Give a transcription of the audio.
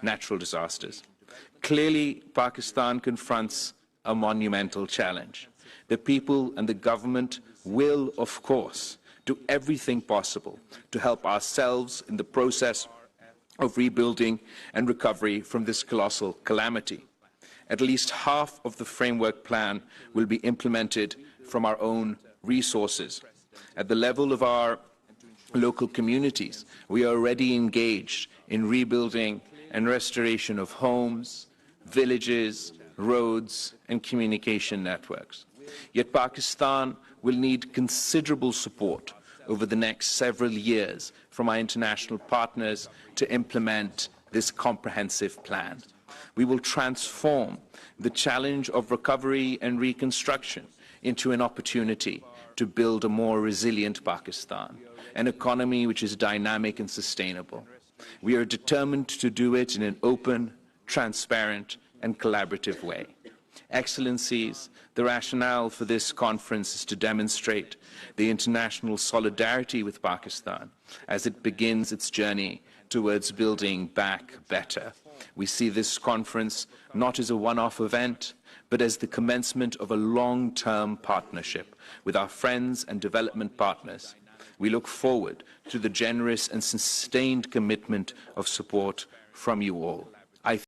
natural disasters. Clearly, Pakistan confronts a monumental challenge. The people and the government will, of course, do everything possible to help ourselves in the process of rebuilding and recovery from this colossal calamity. At least half of the framework plan will be implemented from our own resources. At the level of our local communities, we are already engaged in rebuilding and restoration of homes, villages, roads, and communication networks. Yet Pakistan will need considerable support over the next several years from our international partners to implement this comprehensive plan. We will transform the challenge of recovery and reconstruction into an opportunity to build a more resilient Pakistan, an economy which is dynamic and sustainable. We are determined to do it in an open, transparent, and collaborative way. Excellencies, the rationale for this conference is to demonstrate the international solidarity with Pakistan as it begins its journey towards building back better. We see this conference not as a one-off event, but as the commencement of a long-term partnership with our friends and development partners. We look forward to the generous and sustained commitment of support from you all.